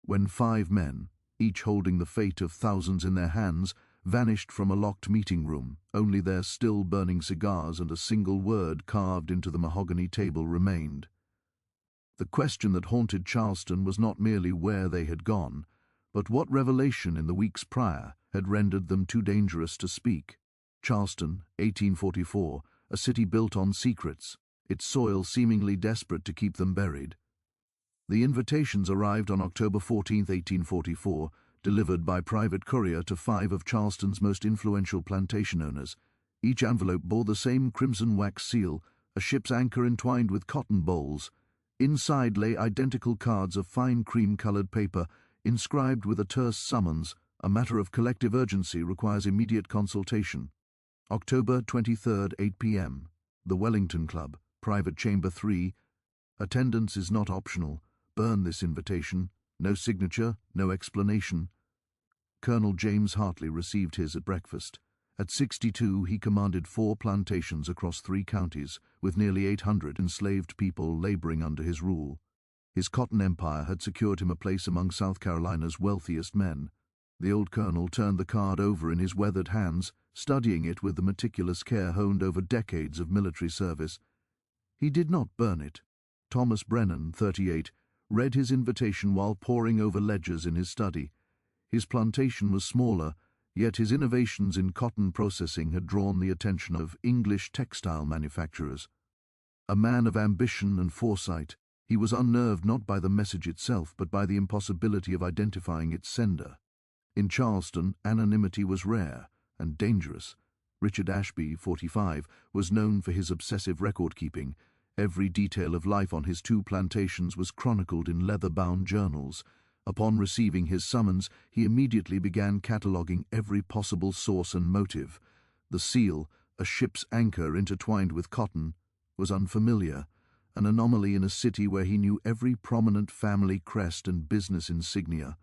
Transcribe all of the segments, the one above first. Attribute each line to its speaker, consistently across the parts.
Speaker 1: when 5 men, each holding the fate of thousands in their hands, vanished from a locked meeting room. Only their still-burning cigars and a single word carved into the mahogany table remained. The question that haunted Charleston was not merely where they had gone, but what revelation in the weeks prior had rendered them too dangerous to speak. Charleston, 1844, a city built on secrets, its soil seemingly desperate to keep them buried. The invitations arrived on October 14, 1844, delivered by private courier to 5 of Charleston's most influential plantation owners. Each envelope bore the same crimson wax seal, a ship's anchor entwined with cotton bolls. Inside lay identical cards of fine cream-colored paper, inscribed with a terse summons. A matter of collective urgency requires immediate consultation. October 23, 8 p.m. The Wellington Club, Private Chamber 3. Attendance is not optional. Burn this invitation. No signature, no explanation. Colonel James Hartley received his at breakfast. At 62, he commanded 4 plantations across 3 counties, with nearly 800 enslaved people laboring under his rule. His cotton empire had secured him a place among South Carolina's wealthiest men. The old colonel turned the card over in his weathered hands, studying it with the meticulous care honed over decades of military service. He did not burn it. Thomas Brennan, 38, read his invitation while poring over ledgers in his study. His plantation was smaller, yet his innovations in cotton processing had drawn the attention of English textile manufacturers. A man of ambition and foresight, he was unnerved not by the message itself but by the impossibility of identifying its sender. In Charleston, anonymity was rare and dangerous. Richard Ashby, 45, was known for his obsessive record-keeping. Every detail of life on his 2 plantations was chronicled in leather-bound journals. Upon receiving his summons, he immediately began cataloguing every possible source and motive. The seal, a ship's anchor intertwined with cotton, was unfamiliar, an anomaly in a city where he knew every prominent family crest and business insignia.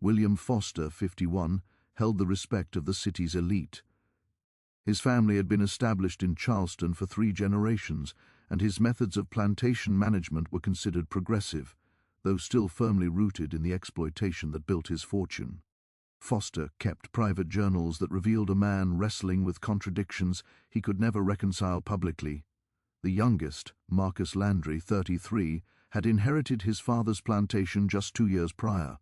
Speaker 1: William Foster, 51, held the respect of the city's elite. His family had been established in Charleston for 3 generations, and his methods of plantation management were considered progressive, though still firmly rooted in the exploitation that built his fortune. Foster kept private journals that revealed a man wrestling with contradictions he could never reconcile publicly. The youngest, Marcus Landry, 33, had inherited his father's plantation just 2 years prior.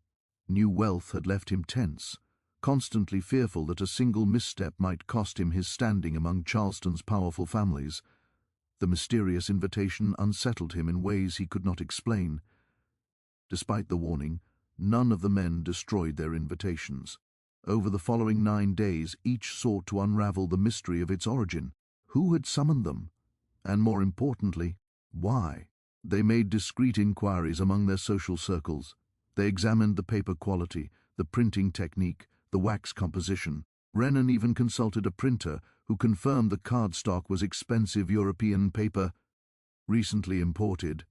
Speaker 1: New wealth had left him tense, constantly fearful that a single misstep might cost him his standing among Charleston's powerful families. The mysterious invitation unsettled him in ways he could not explain. Despite the warning, none of the men destroyed their invitations. Over the following 9 days, each sought to unravel the mystery of its origin. Who had summoned them? And more importantly, why? They made discreet inquiries among their social circles. They examined the paper quality, the printing technique, the wax composition. Brennan even consulted a printer who confirmed the cardstock was expensive European paper, recently imported.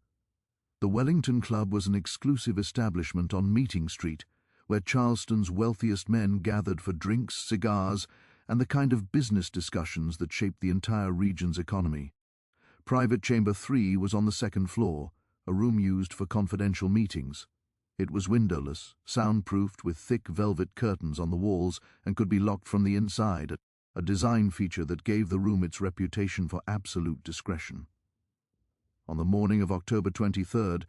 Speaker 1: The Wellington Club was an exclusive establishment on Meeting Street, where Charleston's wealthiest men gathered for drinks, cigars, and the kind of business discussions that shaped the entire region's economy. Private Chamber 3 was on the 2nd floor, a room used for confidential meetings. It was windowless, soundproofed with thick velvet curtains on the walls, and could be locked from the inside, a design feature that gave the room its reputation for absolute discretion. On the morning of October 23rd,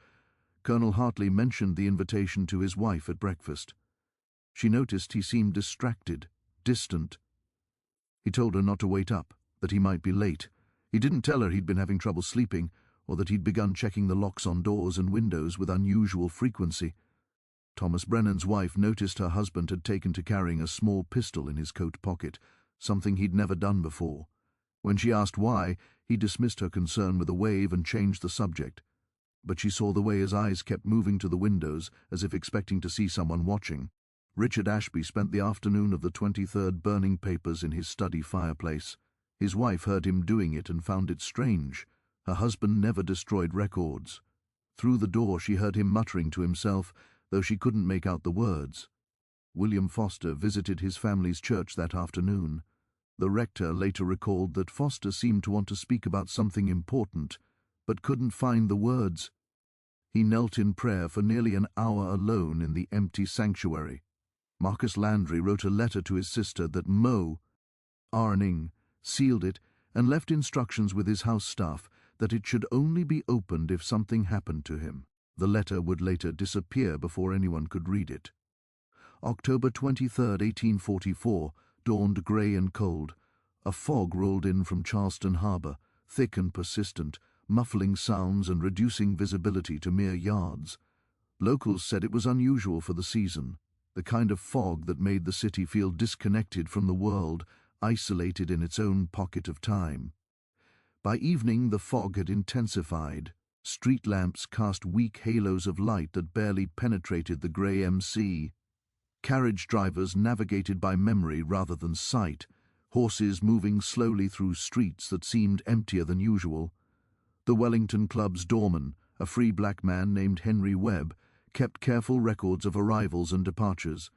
Speaker 1: Colonel Hartley mentioned the invitation to his wife at breakfast. She noticed he seemed distracted, distant. He told her not to wait up, that he might be late. He didn't tell her he'd been having trouble sleeping, or that he'd begun checking the locks on doors and windows with unusual frequency. Thomas Brennan's wife noticed her husband had taken to carrying a small pistol in his coat pocket, something he'd never done before. When she asked why, he dismissed her concern with a wave and changed the subject. But she saw the way his eyes kept moving to the windows, as if expecting to see someone watching. Richard Ashby spent the afternoon of the 23rd burning papers in his study fireplace. His wife heard him doing it and found it strange. Her husband never destroyed records. Through the door she heard him muttering to himself, though she couldn't make out the words. William Foster visited his family's church that afternoon. The rector later recalled that Foster seemed to want to speak about something important, but couldn't find the words. He knelt in prayer for nearly an hour alone in the empty sanctuary. Marcus Landry wrote a letter to his sister that Mo, Arning, sealed it and left instructions with his house staff that it should only be opened if something happened to him. The letter would later disappear before anyone could read it. October 23, 1844, dawned grey and cold. A fog rolled in from Charleston harbor, thick and persistent, muffling sounds and reducing visibility to mere yards. Locals said it was unusual for the season, the kind of fog that made the city feel disconnected from the world, isolated in its own pocket of time. By evening, the fog had intensified. Street lamps cast weak halos of light that barely penetrated the grey MC. Carriage drivers navigated by memory rather than sight, horses moving slowly through streets that seemed emptier than usual. The Wellington Club's doorman, a free black man named Henry Webb, kept careful records of arrivals and departures.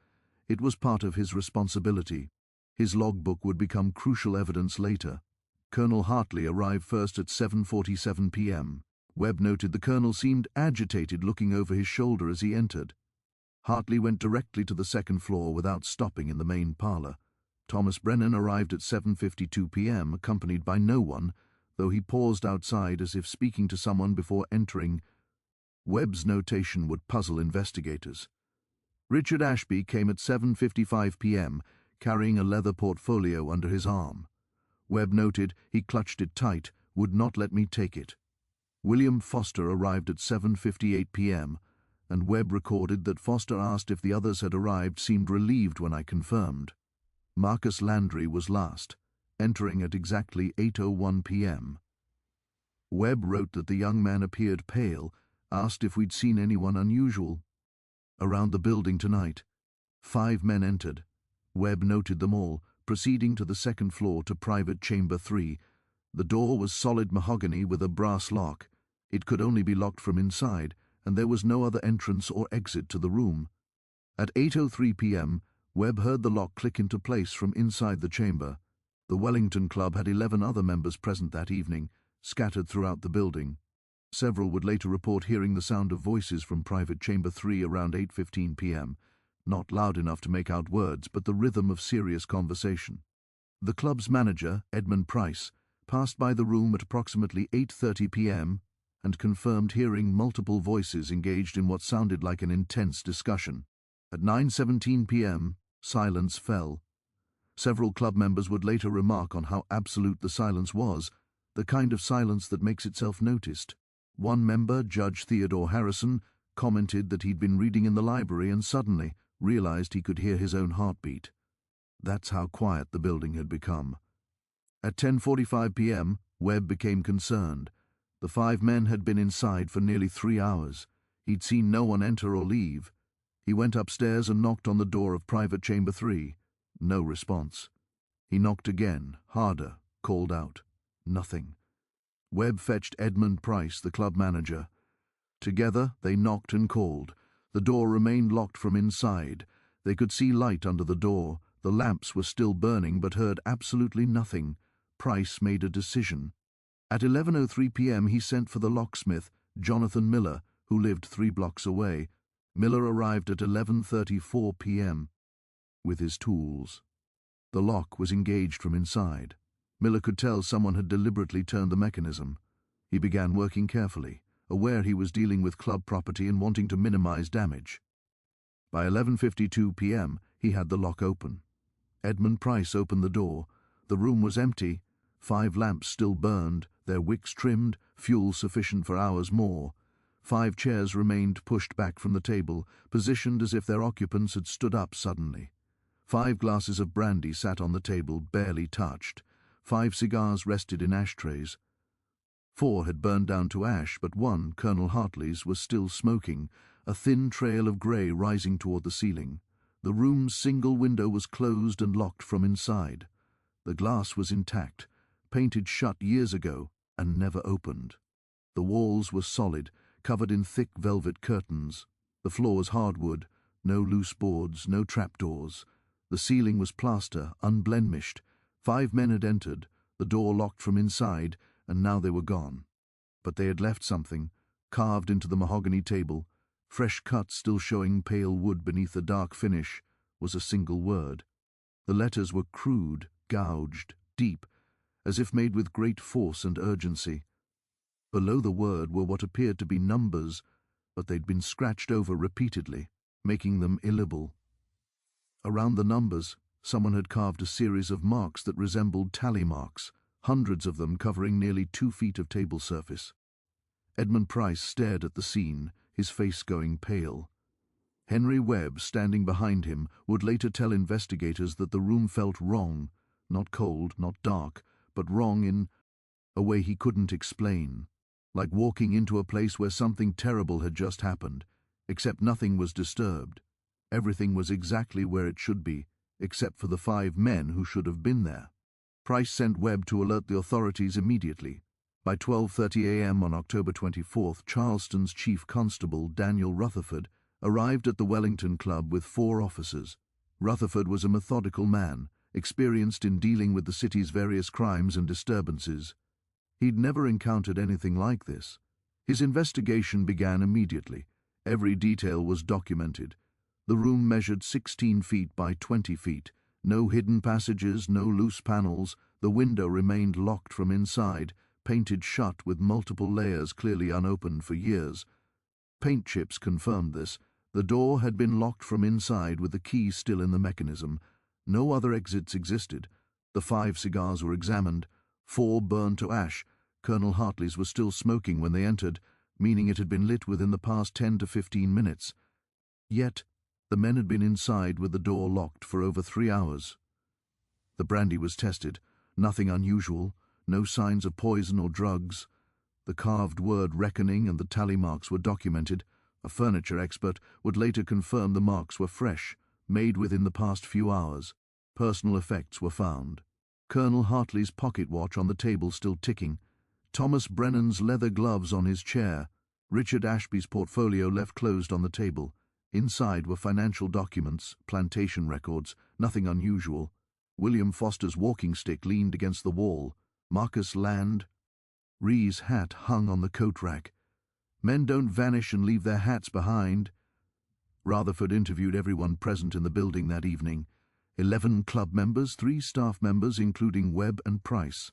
Speaker 1: It was part of his responsibility. His logbook would become crucial evidence later. Colonel Hartley arrived first at 7:47 p.m. Webb noted the colonel seemed agitated, looking over his shoulder as he entered. Hartley went directly to the second floor without stopping in the main parlor. Thomas Brennan arrived at 7:52 p.m., accompanied by no one, though he paused outside as if speaking to someone before entering. Webb's notation would puzzle investigators. Richard Ashby came at 7:55 p.m., carrying a leather portfolio under his arm. Webb noted he clutched it tight, would not let me take it. William Foster arrived at 7:58 p.m., and Webb recorded that Foster asked if the others had arrived, seemed relieved when I confirmed. Marcus Landry was last, entering at exactly 8:01 p.m. Webb wrote that the young man appeared pale, asked if we'd seen anyone unusual. Around the building tonight. 5 men entered. Webb noted them all, proceeding to the second floor to private chamber 3. The door was solid mahogany with a brass lock. It could only be locked from inside, and there was no other entrance or exit to the room. At 8:03 p.m., Webb heard the lock click into place from inside the chamber. The Wellington Club had 11 other members present that evening, scattered throughout the building. Several would later report hearing the sound of voices from private chamber 3 around 8:15 p.m., not loud enough to make out words, but the rhythm of serious conversation. The club's manager, Edmund Price, passed by the room at approximately 8:30 p.m. and confirmed hearing multiple voices engaged in what sounded like an intense discussion. At 9:17 p.m., silence fell. Several club members would later remark on how absolute the silence was, the kind of silence that makes itself noticed. One member, Judge Theodore Harrison, commented that he'd been reading in the library and suddenly realized he could hear his own heartbeat. That's how quiet the building had become. At 10:45 p.m., Webb became concerned. The 5 men had been inside for nearly 3 hours. He'd seen no one enter or leave. He went upstairs and knocked on the door of private chamber 3. No response. He knocked again, harder, called out. Nothing. Webb fetched Edmund Price, the club manager. Together they knocked and called. The door remained locked from inside. They could see light under the door. The lamps were still burning but heard absolutely nothing. Price made a decision. At 11:03 p.m. he sent for the locksmith, Jonathan Miller, who lived 3 blocks away. Miller arrived at 11:34 p.m. with his tools. The lock was engaged from inside. Miller could tell someone had deliberately turned the mechanism. He began working carefully, aware he was dealing with club property and wanting to minimize damage. By 11:52 p.m., he had the lock open. Edmund Price opened the door. The room was empty. 5 lamps still burned, their wicks trimmed, fuel sufficient for hours more. 5 chairs remained pushed back from the table, positioned as if their occupants had stood up suddenly. 5 glasses of brandy sat on the table, barely touched. 5 cigars rested in ashtrays. 4 had burned down to ash, but one, Colonel Hartley's, was still smoking, a thin trail of grey rising toward the ceiling. The room's single window was closed and locked from inside. The glass was intact, painted shut years ago, and never opened. The walls were solid, covered in thick velvet curtains. The floors hardwood, no loose boards, no trapdoors. The ceiling was plaster, unblemished. 5 men had entered, the door locked from inside, and now they were gone. But they had left something, carved into the mahogany table, fresh cut still showing pale wood beneath the dark finish, was a single word. The letters were crude, gouged, deep, as if made with great force and urgency. Below the word were what appeared to be numbers, but they'd been scratched over repeatedly, making them illegible. Around the numbers, someone had carved a series of marks that resembled tally marks, hundreds of them covering nearly 2 feet of table surface. Edmund Price stared at the scene, his face going pale. Henry Webb, standing behind him, would later tell investigators that the room felt wrong, not cold, not dark, but wrong in a way he couldn't explain, like walking into a place where something terrible had just happened, except nothing was disturbed. Everything was exactly where it should be, except for the 5 men who should have been there. Price sent Webb to alert the authorities immediately. By 12:30 a.m. on October 24th, Charleston's chief constable, Daniel Rutherford, arrived at the Wellington Club with 4 officers. Rutherford was a methodical man, experienced in dealing with the city's various crimes and disturbances. He'd never encountered anything like this. His investigation began immediately. Every detail was documented. The room measured 16 feet by 20 feet. No hidden passages, no loose panels. The window remained locked from inside, painted shut with multiple layers clearly unopened for years. Paint chips confirmed this. The door had been locked from inside with the key still in the mechanism. No other exits existed. The 5 cigars were examined. 4 burned to ash. Colonel Hartley's was still smoking when they entered, meaning it had been lit within the past 10 to 15 minutes. Yet, the men had been inside with the door locked for over 3 hours. The brandy was tested. Nothing unusual. No signs of poison or drugs. The carved word reckoning and the tally marks were documented. A furniture expert would later confirm the marks were fresh, made within the past few hours. Personal effects were found. Colonel Hartley's pocket watch on the table still ticking. Thomas Brennan's leather gloves on his chair. Richard Ashby's portfolio left closed on the table. Inside were financial documents, plantation records, nothing unusual. William Foster's walking stick leaned against the wall. Marcus Land. Ree's hat hung on the coat rack. Men don't vanish and leave their hats behind. Rutherford interviewed everyone present in the building that evening. 11 club members, 3 staff members, including Webb and Price.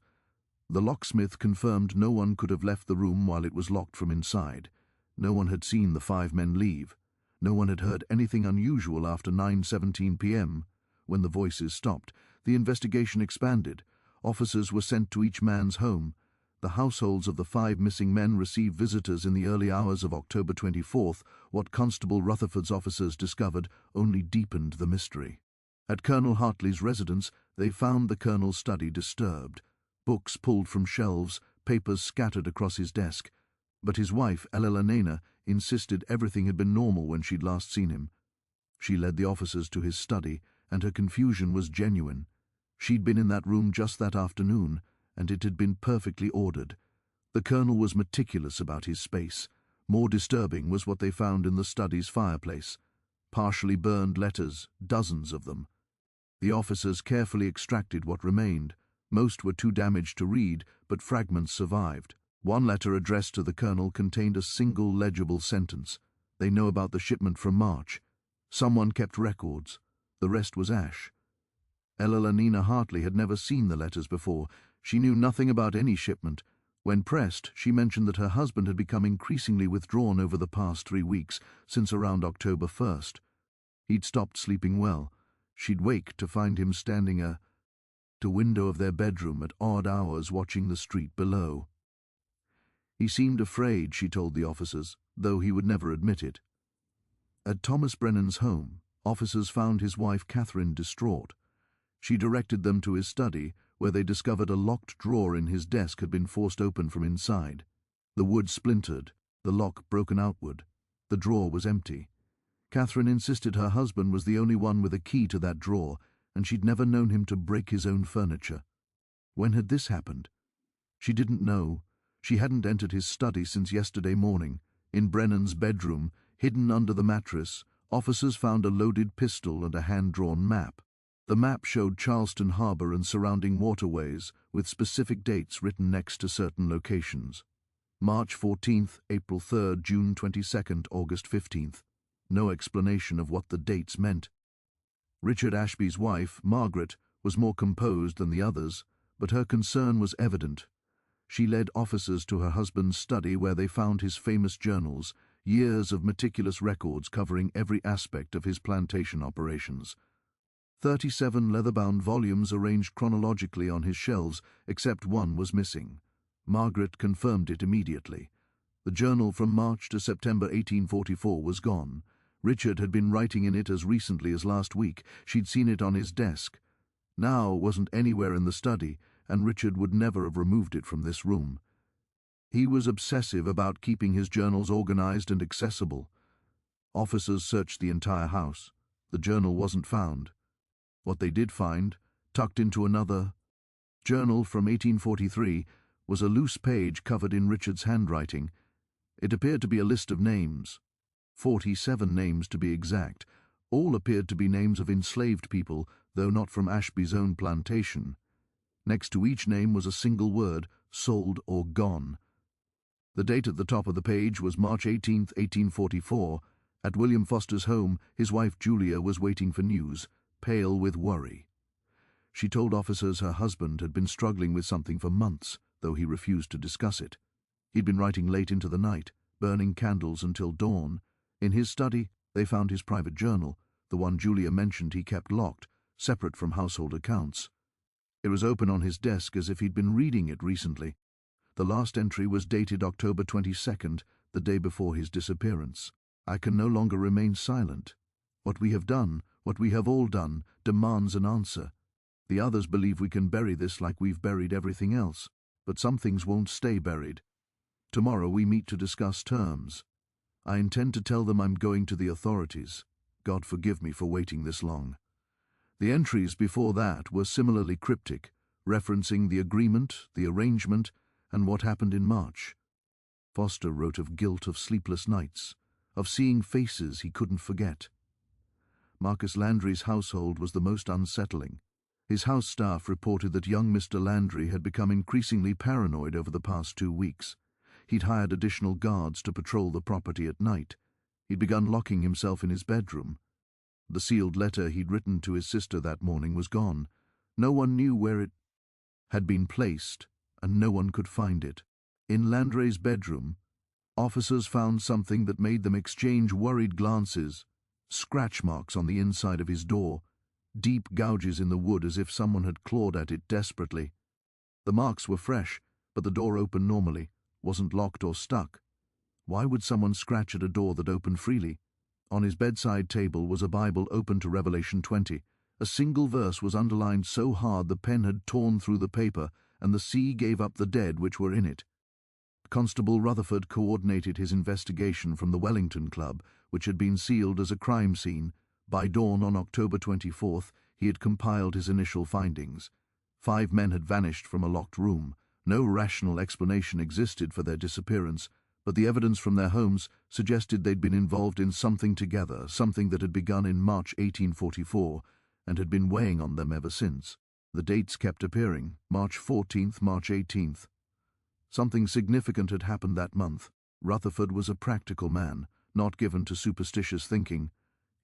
Speaker 1: The locksmith confirmed no one could have left the room while it was locked from inside. No one had seen the 5 men leave. No one had heard anything unusual after 9:17 p.m. When the voices stopped, the investigation expanded. Officers were sent to each man's home. The households of the 5 missing men received visitors in the early hours of October 24th. What Constable Rutherford's officers discovered only deepened the mystery. At Colonel Hartley's residence, they found the colonel's study disturbed. Books pulled from shelves, papers scattered across his desk. But his wife, Elena, insisted everything had been normal when she'd last seen him. She led the officers to his study, and her confusion was genuine. She'd been in that room just that afternoon, and it had been perfectly ordered. The colonel was meticulous about his space. More disturbing was what they found in the study's fireplace. Partially burned letters, dozens of them. The officers carefully extracted what remained. Most were too damaged to read, but fragments survived. One letter addressed to the colonel contained a single legible sentence. They know about the shipment from March. Someone kept records. The rest was ash. Elena Hartley had never seen the letters before. She knew nothing about any shipment. When pressed, she mentioned that her husband had become increasingly withdrawn over the past 3 weeks, since around October 1st. He'd stopped sleeping well. She'd wake to find him standing at the window of their bedroom at odd hours watching the street below. He seemed afraid, she told the officers, though he would never admit it. At Thomas Brennan's home, officers found his wife Catherine distraught. She directed them to his study, where they discovered a locked drawer in his desk had been forced open from inside. The wood splintered, the lock broken outward. The drawer was empty. Catherine insisted her husband was the only one with a key to that drawer, and she'd never known him to break his own furniture. When had this happened? She didn't know. She hadn't entered his study since yesterday morning. In Brennan's bedroom, hidden under the mattress, officers found a loaded pistol and a hand-drawn map. The map showed Charleston Harbor and surrounding waterways, with specific dates written next to certain locations. March 14th, April 3rd, June 22nd, August 15th. No explanation of what the dates meant. Richard Ashby's wife, Margaret, was more composed than the others, but her concern was evident. She led officers to her husband's study where they found his famous journals, years of meticulous records covering every aspect of his plantation operations. 37 leather-bound volumes arranged chronologically on his shelves, except one was missing. Margaret confirmed it immediately. The journal from March to September 1844 was gone. Richard had been writing in it as recently as last week. She'd seen it on his desk. Now it wasn't anywhere in the study, and Richard would never have removed it from this room. He was obsessive about keeping his journals organized and accessible. Officers searched the entire house. The journal wasn't found. What they did find, tucked into another journal from 1843, was a loose page covered in Richard's handwriting. It appeared to be a list of names. 47 names to be exact. All appeared to be names of enslaved people, though not from Ashby's own plantation. Next to each name was a single word, sold or gone. The date at the top of the page was March 18, 1844. At William Foster's home, his wife Julia was waiting for news, pale with worry. She told officers her husband had been struggling with something for months, though he refused to discuss it. He'd been writing late into the night, burning candles until dawn. In his study, they found his private journal, the one Julia mentioned he kept locked, separate from household accounts. It was open on his desk as if he'd been reading it recently. The last entry was dated October 22nd, the day before his disappearance. I can no longer remain silent. What we have done, what we have all done, demands an answer. The others believe we can bury this like we've buried everything else, but some things won't stay buried. Tomorrow we meet to discuss terms. I intend to tell them I'm going to the authorities. God forgive me for waiting this long. The entries before that were similarly cryptic, referencing the agreement, the arrangement, and what happened in March. Foster wrote of guilt of sleepless nights, of seeing faces he couldn't forget. Marcus Landry's household was the most unsettling. His house staff reported that young Mr. Landry had become increasingly paranoid over the past 2 weeks. He'd hired additional guards to patrol the property at night. He'd begun locking himself in his bedroom. The sealed letter he'd written to his sister that morning was gone. No one knew where it had been placed, and no one could find it. In Landry's bedroom, officers found something that made them exchange worried glances: scratch marks on the inside of his door, deep gouges in the wood as if someone had clawed at it desperately. The marks were fresh, but the door opened normally, wasn't locked or stuck. Why would someone scratch at a door that opened freely? On his bedside table was a Bible open to Revelation 20. A single verse was underlined so hard the pen had torn through the paper, and the sea gave up the dead which were in it. Constable Rutherford coordinated his investigation from the Wellington Club, which had been sealed as a crime scene. By dawn on October 24th, he had compiled his initial findings. 5 men had vanished from a locked room. No rational explanation existed for their disappearance, but the evidence from their homes suggested they'd been involved in something together, something that had begun in March 1844 and had been weighing on them ever since. The dates kept appearing: March 14th, March 18th. Something significant had happened that month. Rutherford was a practical man, not given to superstitious thinking.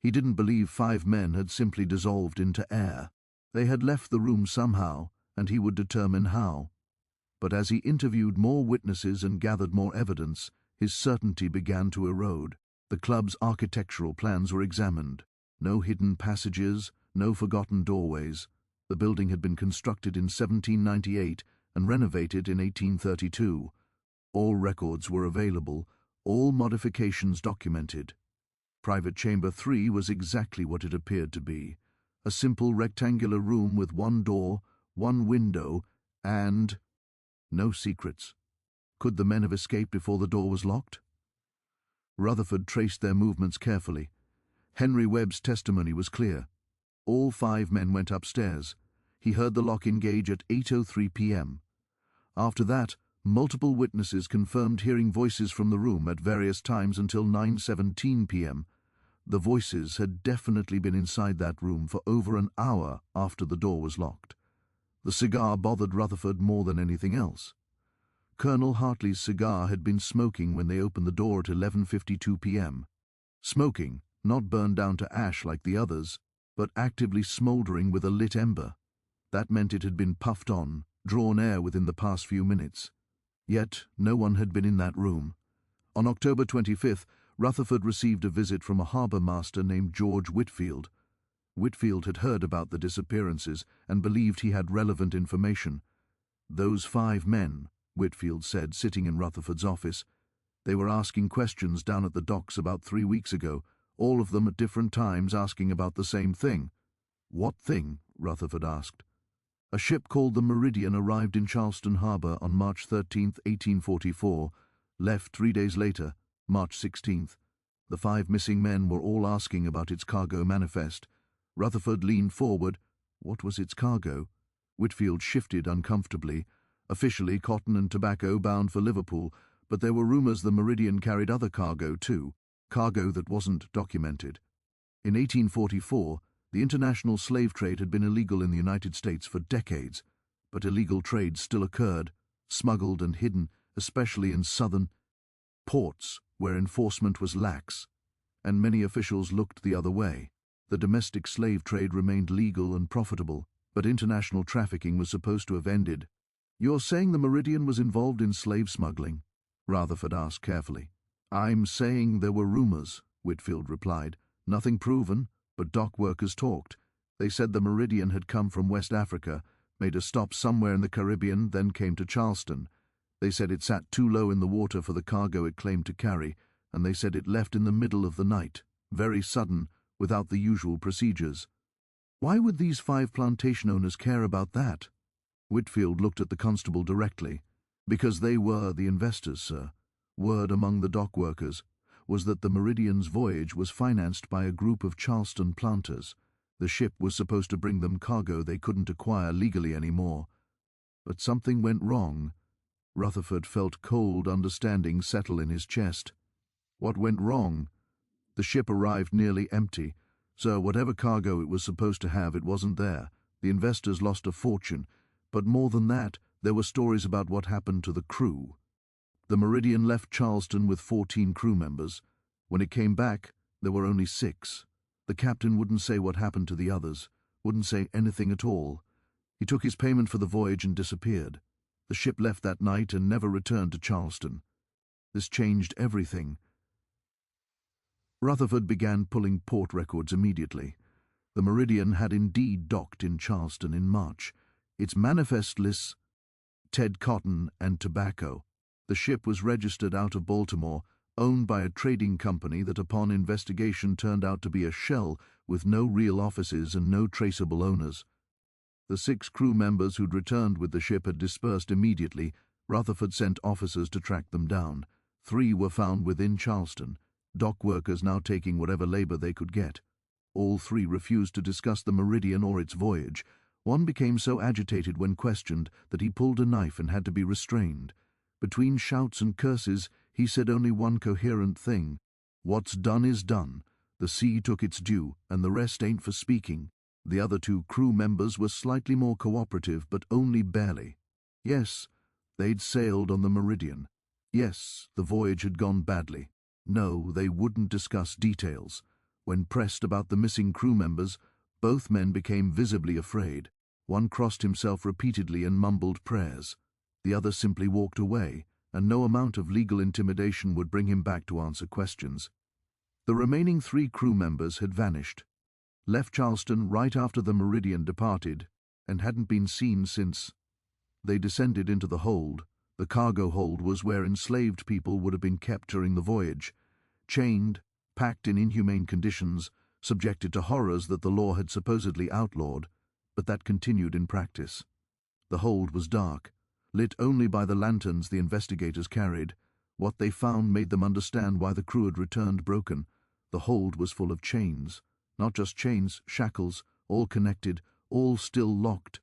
Speaker 1: He didn't believe 5 men had simply dissolved into air. They had left the room somehow, and he would determine how. But as he interviewed more witnesses and gathered more evidence, his certainty began to erode. The club's architectural plans were examined. No hidden passages, no forgotten doorways. The building had been constructed in 1798 and renovated in 1832. All records were available, all modifications documented. Private Chamber 3 was exactly what it appeared to be: a simple rectangular room with 1 door, 1 window, and no secrets. Could the men have escaped before the door was locked? Rutherford traced their movements carefully. Henry Webb's testimony was clear. All 5 men went upstairs. He heard the lock engage at 8:03 p.m. After that, multiple witnesses confirmed hearing voices from the room at various times until 9:17 p.m. The voices had definitely been inside that room for over an hour after the door was locked. The cigar bothered Rutherford more than anything else. Colonel Hartley's cigar had been smoking when they opened the door at 11:52 p.m. Smoking, not burned down to ash like the others, but actively smouldering with a lit ember. That meant it had been puffed on, drawn air within the past few minutes. Yet no one had been in that room. On October 25th, Rutherford received a visit from a harbour master named George Whitfield. Whitfield had heard about the disappearances and believed he had relevant information. "Those 5 men," Whitfield said, sitting in Rutherford's office. "They were asking questions down at the docks about 3 weeks ago, all of them at different times asking about the same thing." "What thing?" Rutherford asked. "A ship called the Meridian arrived in Charleston Harbour on March 13, 1844, left 3 days later, March 16th. The 5 missing men were all asking about its cargo manifest." Rutherford leaned forward. "What was its cargo?" Whitfield shifted uncomfortably. "Officially cotton and tobacco bound for Liverpool, but there were rumours the Meridian carried other cargo too, cargo that wasn't documented. In 1844, the international slave trade had been illegal in the United States for decades, but illegal trade still occurred, smuggled and hidden, especially in southern ports where enforcement was lax, and many officials looked the other way. The domestic slave trade remained legal and profitable, but international trafficking was supposed to have ended." "You're saying the Meridian was involved in slave smuggling?" Rutherford asked carefully. "I'm saying there were rumours," Whitfield replied. "Nothing proven, but dock workers talked. They said the Meridian had come from West Africa, made a stop somewhere in the Caribbean, then came to Charleston. They said it sat too low in the water for the cargo it claimed to carry, and they said it left in the middle of the night, very sudden, without the usual procedures." "Why would these 5 plantation owners care about that?" Whitfield looked at the constable directly. "Because they were the investors, sir. Word among the dock workers was that the Meridian's voyage was financed by a group of Charleston planters. The ship was supposed to bring them cargo they couldn't acquire legally anymore. But something went wrong." Rutherford felt cold understanding settle in his chest. "What went wrong?" "The ship arrived nearly empty. So whatever cargo it was supposed to have, it wasn't there. The investors lost a fortune. But more than that, there were stories about what happened to the crew. The Meridian left Charleston with 14 crew members. When it came back, there were only 6. The captain wouldn't say what happened to the others, wouldn't say anything at all. He took his payment for the voyage and disappeared. The ship left that night and never returned to Charleston. This changed everything." Rutherford began pulling port records immediately. The Meridian had indeed docked in Charleston in March. Its manifest lists Ted Cotton and tobacco. The ship was registered out of Baltimore, owned by a trading company that upon investigation turned out to be a shell with no real offices and no traceable owners. The 6 crew members who'd returned with the ship had dispersed immediately. Rutherford sent officers to track them down. 3 were found within Charleston, dock workers now taking whatever labor they could get. All 3 refused to discuss the Meridian or its voyage. One became so agitated when questioned that he pulled a knife and had to be restrained. Between shouts and curses, he said only one coherent thing: "What's done is done. The sea took its due, and the rest ain't for speaking." The other 2 crew members were slightly more cooperative, but only barely. Yes, they'd sailed on the Meridian. Yes, the voyage had gone badly. No, they wouldn't discuss details. When pressed about the missing crew members, both men became visibly afraid. One crossed himself repeatedly and mumbled prayers. The other simply walked away, and no amount of legal intimidation would bring him back to answer questions. The remaining 3 crew members had vanished, left Charleston right after the Meridian departed, and hadn't been seen since. They descended into the hold. The cargo hold was where enslaved people would have been kept during the voyage, chained, packed in inhumane conditions, subjected to horrors that the law had supposedly outlawed, but that continued in practice. The hold was dark, lit only by the lanterns the investigators carried. What they found made them understand why the crew had returned broken. The hold was full of chains. Not just chains, shackles, all connected, all still locked.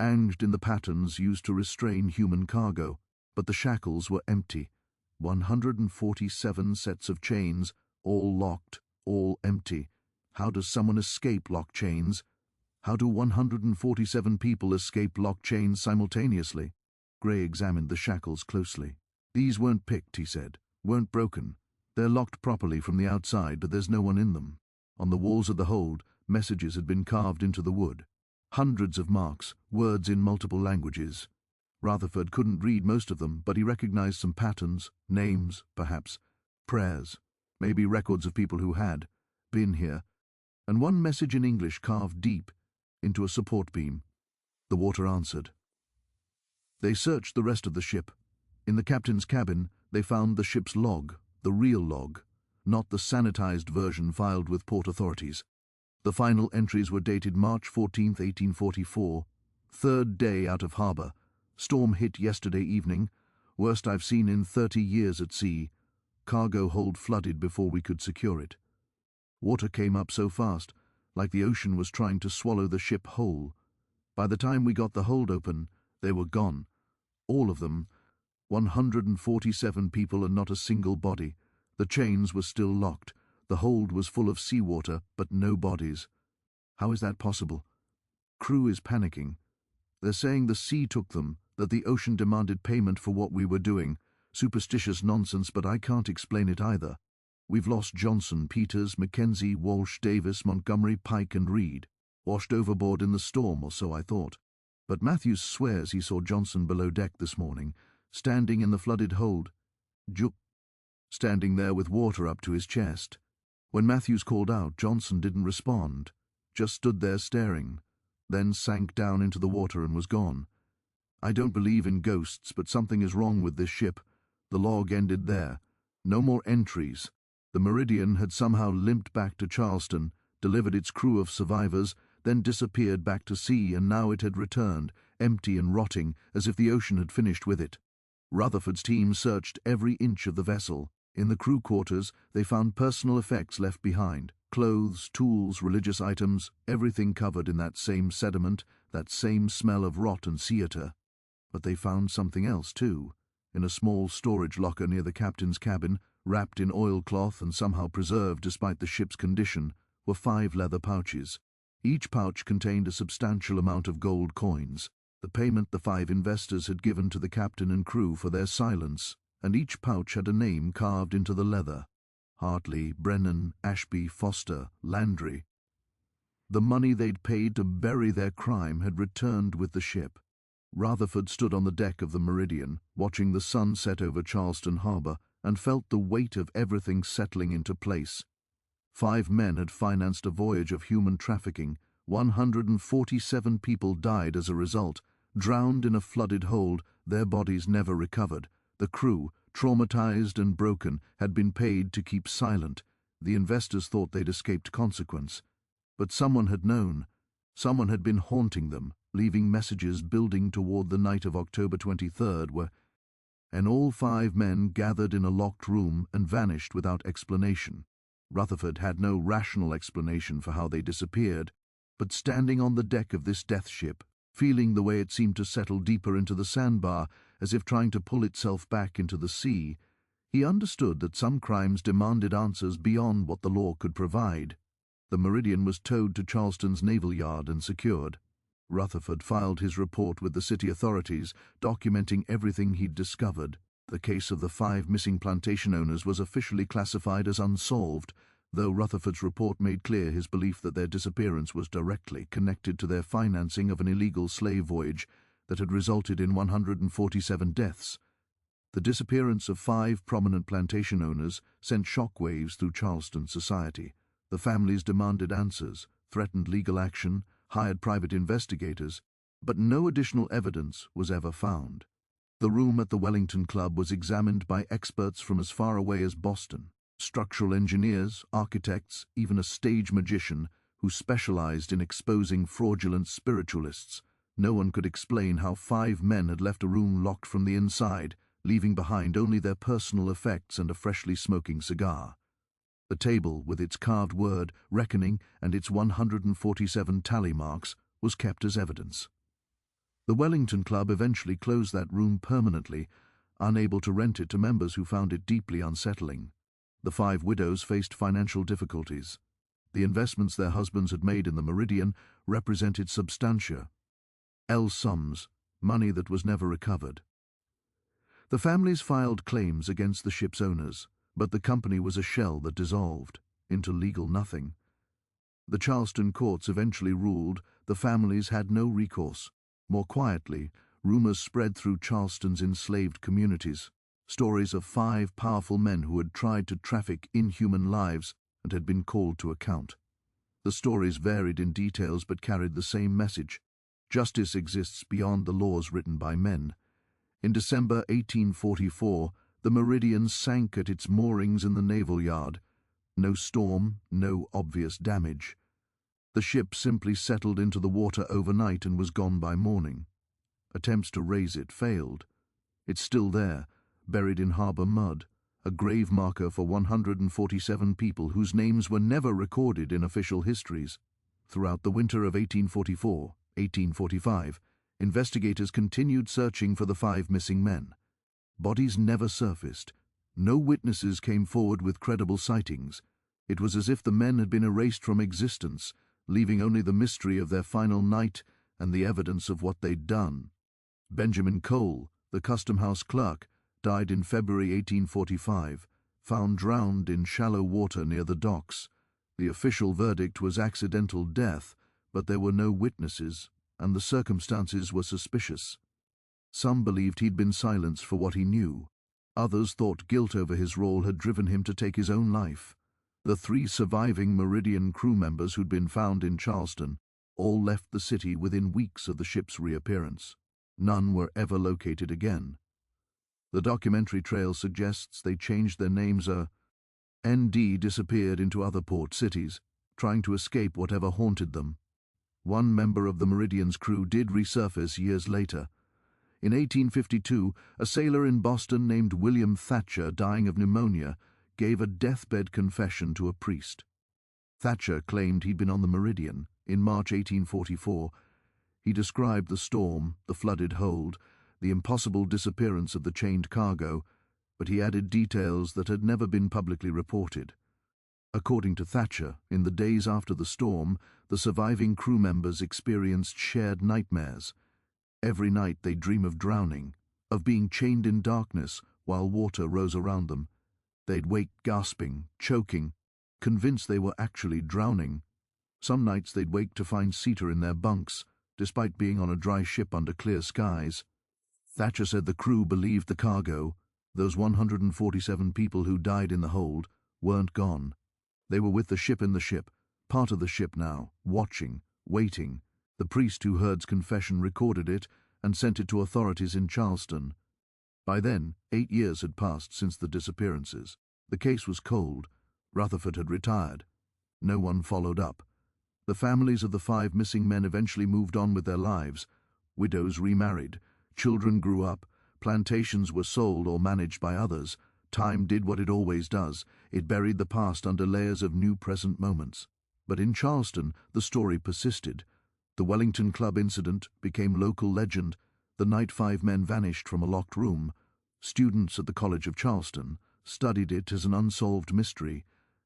Speaker 1: Anged in the patterns used to restrain human cargo, but the shackles were empty. 147 sets of chains, all locked, all empty. How does someone escape locked chains? How do 147 people escape locked chains simultaneously? Gray examined the shackles closely. "These weren't picked," he said, "weren't broken. They're locked properly from the outside, but there's no one in them." On the walls of the hold, messages had been carved into the wood. Hundreds of marks, words in multiple languages. Rutherford couldn't read most of them, but he recognized some patterns, names, perhaps, prayers, maybe records of people who had been here, and one message in English carved deep into a support beam. The water answered. They searched the rest of the ship. In the captain's cabin, they found the ship's log, the real log, not the sanitized version filed with port authorities. The final entries were dated March 14, 1844, third day out of harbor. Storm hit yesterday evening, worst I've seen in 30 years at sea. Cargo hold flooded before we could secure it. Water came up so fast, like the ocean was trying to swallow the ship whole. By the time we got the hold open, they were gone. All of them, 147 people and not a single body. The chains were still locked. The hold was full of seawater, but no bodies. How is that possible? Crew is panicking. They're saying the sea took them, that the ocean demanded payment for what we were doing. Superstitious nonsense, but I can't explain it either. We've lost Johnson, Peters, Mackenzie, Walsh, Davis, Montgomery, Pike and Reed. Washed overboard in the storm, or so I thought. But Matthews swears he saw Johnson below deck this morning, standing in the flooded hold. Standing there with water up to his chest. When Matthews called out, Johnson didn't respond, just stood there staring, then sank down into the water and was gone. I don't believe in ghosts, but something is wrong with this ship. The log ended there. No more entries. The Meridian had somehow limped back to Charleston, delivered its crew of survivors, then disappeared back to sea, and now it had returned, empty and rotting, as if the ocean had finished with it. Rutherford's team searched every inch of the vessel. In the crew quarters, they found personal effects left behind. Clothes, tools, religious items, everything covered in that same sediment, that same smell of rot and ciater. But they found something else, too. In a small storage locker near the captain's cabin, wrapped in oilcloth and somehow preserved despite the ship's condition, were 5 leather pouches. Each pouch contained a substantial amount of gold coins, the payment the 5 investors had given to the captain and crew for their silence, and each pouch had a name carved into the leather. Hartley, Brennan, Ashby, Foster, Landry. The money they'd paid to bury their crime had returned with the ship. Rutherford stood on the deck of the Meridian, watching the sun set over Charleston harbor, and felt the weight of everything settling into place. 5 men had financed a voyage of human trafficking. 147 people died as a result, drowned in a flooded hold, their bodies never recovered. The crew, traumatized and broken, had been paid to keep silent. The investors thought they'd escaped consequence. But someone had known. Someone had been haunting them, leaving messages building toward the night of October 23rd, and all 5 men gathered in a locked room and vanished without explanation. Rutherford had no rational explanation for how they disappeared, but standing on the deck of this death ship, feeling the way it seemed to settle deeper into the sandbar, as if trying to pull itself back into the sea, he understood that some crimes demanded answers beyond what the law could provide. The Meridian was towed to Charleston's naval yard and secured. Rutherford filed his report with the city authorities, documenting everything he'd discovered. The case of the 5 missing plantation owners was officially classified as unsolved, though Rutherford's report made clear his belief that their disappearance was directly connected to their financing of an illegal slave voyage that had resulted in 147 deaths. The disappearance of 5 prominent plantation owners sent shockwaves through Charleston society. The families demanded answers, threatened legal action, hired private investigators, but no additional evidence was ever found. The room at the Wellington Club was examined by experts from as far away as Boston, structural engineers, architects, even a stage magician who specialized in exposing fraudulent spiritualists. No one could explain how 5 men had left a room locked from the inside, leaving behind only their personal effects and a freshly smoking cigar. The table, with its carved word, reckoning, and its 147 tally marks, was kept as evidence. The Wellington Club eventually closed that room permanently, unable to rent it to members who found it deeply unsettling. The 5 widows faced financial difficulties. The investments their husbands had made in the Meridian represented substantia, sums, money that was never recovered. The families filed claims against the ship's owners, but the company was a shell that dissolved into legal nothing. The Charleston courts eventually ruled the families had no recourse. More quietly, rumors spread through Charleston's enslaved communities, stories of 5 powerful men who had tried to traffic inhuman lives and had been called to account. The stories varied in details but carried the same message. Justice exists beyond the laws written by men. In December 1844, the Meridian sank at its moorings in the naval yard. No storm, no obvious damage. The ship simply settled into the water overnight and was gone by morning. Attempts to raise it failed. It's still there, buried in harbor mud, a grave marker for 147 people whose names were never recorded in official histories. Throughout the winter of 1844-1845, investigators continued searching for the 5 missing men. Bodies never surfaced. No witnesses came forward with credible sightings. It was as if the men had been erased from existence, leaving only the mystery of their final night and the evidence of what they'd done. Benjamin Cole, the custom house clerk, died in February 1845, found drowned in shallow water near the docks. The official verdict was accidental death, but there were no witnesses, and the circumstances were suspicious. Some believed he'd been silenced for what he knew. Others thought guilt over his role had driven him to take his own life. The 3 surviving Meridian crew members who'd been found in Charleston all left the city within weeks of the ship's reappearance. None were ever located again. The documentary trail suggests they changed their names. ND disappeared into other port cities, trying to escape whatever haunted them. One member of the Meridian's crew did resurface years later. In 1852, a sailor in Boston named William Thatcher, dying of pneumonia, gave a deathbed confession to a priest. Thatcher claimed he'd been on the Meridian. In March 1844, he described the storm, the flooded hold, the impossible disappearance of the chained cargo, but he added details that had never been publicly reported. According to Thatcher, in the days after the storm, the surviving crew members experienced shared nightmares. Every night they'd dream of drowning, of being chained in darkness while water rose around them. They'd wake gasping, choking, convinced they were actually drowning. Some nights they'd wake to find cedar in their bunks, despite being on a dry ship under clear skies. Thatcher said the crew believed the cargo, those 147 people who died in the hold, weren't gone. They were with the ship in the ship, part of the ship now, watching, waiting. The priest who heard's confession recorded it and sent it to authorities in Charleston. By then, 8 years had passed since the disappearances. The case was cold. Rutherford had retired. No one followed up. The families of the 5 missing men eventually moved on with their lives. Widows remarried. Children grew up. Plantations were sold or managed by others. Time did what it always does. It buried the past under layers of new present moments. But in Charleston, the story persisted. The Wellington Club incident became local legend. The night 5 men vanished from a locked room. Students at the College of Charleston studied it as an unsolved mystery.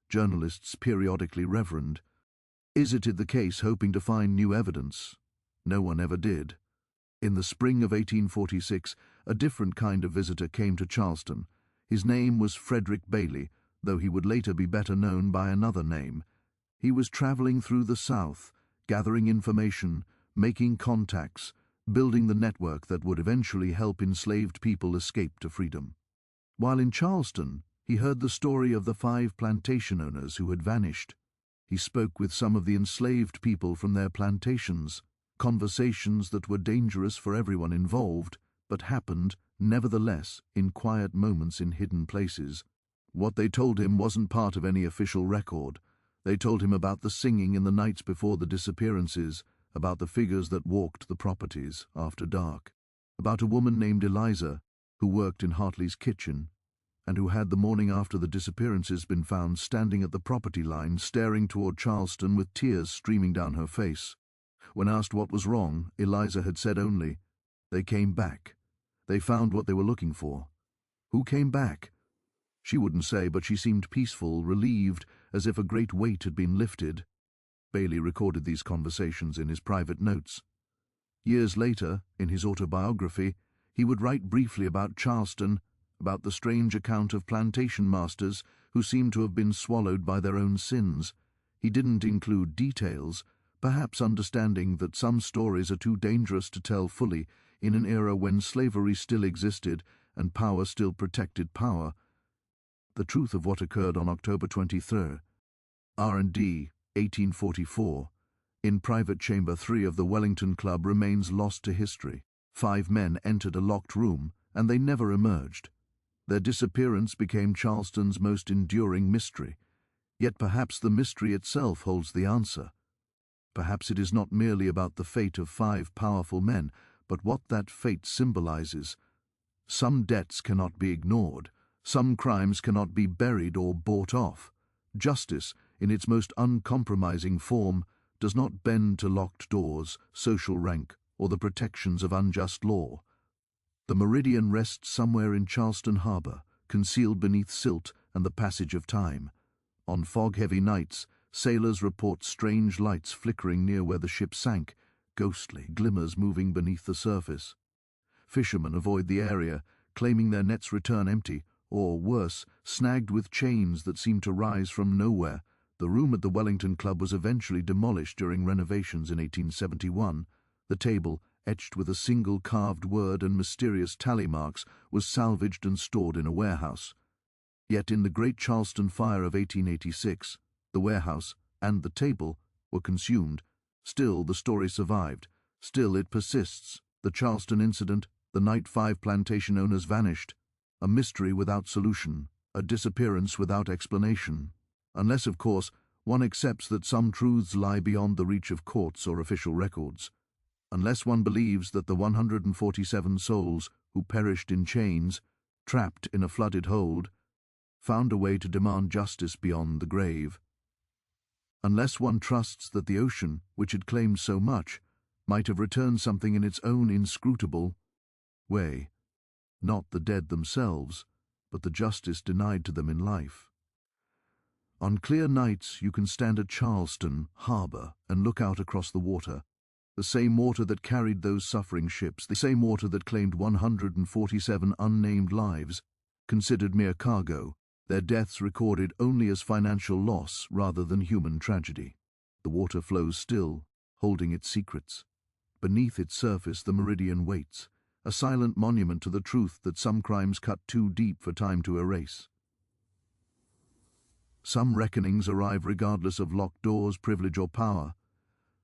Speaker 1: Journalists periodically revisited the case, hoping to find new evidence. No one ever did. In the spring of 1846, a different kind of visitor came to Charleston. His name was Frederick Bailey, though he would later be better known by another name. He was traveling through the South, gathering information, making contacts, building the network that would eventually help enslaved people escape to freedom. While in Charleston, he heard the story of the 5 plantation owners who had vanished. He spoke with some of the enslaved people from their plantations, conversations that were dangerous for everyone involved, but happened, nevertheless, in quiet moments in hidden places. What they told him wasn't part of any official record. They told him about the singing in the nights before the disappearances, about the figures that walked the properties after dark, about a woman named Eliza who worked in Hartley's kitchen, and who had the morning after the disappearances been found standing at the property line staring toward Charleston with tears streaming down her face. When asked what was wrong, Eliza had said only, "They came back. They found what they were looking for." Who came back? She wouldn't say, but she seemed peaceful, relieved, as if a great weight had been lifted. Bailey recorded these conversations in his private notes. Years later, in his autobiography, He would write briefly about Charleston, about the strange account of plantation masters who seemed to have been swallowed by their own sins. He didn't include details, perhaps understanding that some stories are too dangerous to tell fully in an era when slavery still existed and power still protected power. The truth of what occurred on October 23rd, R&D, 1844, in Private Chamber 3 of the Wellington Club remains lost to history. 5 men entered a locked room, and they never emerged. Their disappearance became Charleston's most enduring mystery. Yet perhaps the mystery itself holds the answer. Perhaps it is not merely about the fate of 5 powerful men, but what that fate symbolizes. Some debts cannot be ignored. Some crimes cannot be buried or bought off. Justice, in its most uncompromising form, does not bend to locked doors, social rank, or the protections of unjust law. The Meridian rests somewhere in Charleston Harbor, concealed beneath silt and the passage of time. On fog-heavy nights, sailors report strange lights flickering near where the ship sank, ghostly glimmers moving beneath the surface. Fishermen avoid the area, claiming their nets return empty, or, worse, snagged with chains that seem to rise from nowhere. The room at the Wellington Club was eventually demolished during renovations in 1871. The table, etched with a single carved word and mysterious tally marks, was salvaged and stored in a warehouse. Yet in the Great Charleston Fire of 1886, the warehouse and the table were consumed. Still, the story survived. Still, it persists. The Charleston incident, the night 5 plantation owners vanished. A mystery without solution, a disappearance without explanation. Unless, of course, one accepts that some truths lie beyond the reach of courts or official records. Unless one believes that the 147 souls who perished in chains, trapped in a flooded hold, found a way to demand justice beyond the grave. Unless one trusts that the ocean, which had claimed so much, might have returned something in its own inscrutable way. Not the dead themselves, but the justice denied to them in life. On clear nights you can stand at Charleston Harbor and look out across the water. The same water that carried those suffering ships, the same water that claimed 147 unnamed lives, considered mere cargo, their deaths recorded only as financial loss rather than human tragedy. The water flows still, holding its secrets. Beneath its surface the Meridian waits, a silent monument to the truth that some crimes cut too deep for time to erase. Some reckonings arrive regardless of locked doors, privilege, or power.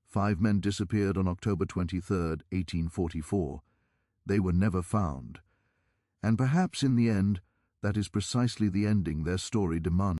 Speaker 1: 5 men disappeared on October 23, 1844. They were never found. And perhaps in the end, that is precisely the ending their story demands.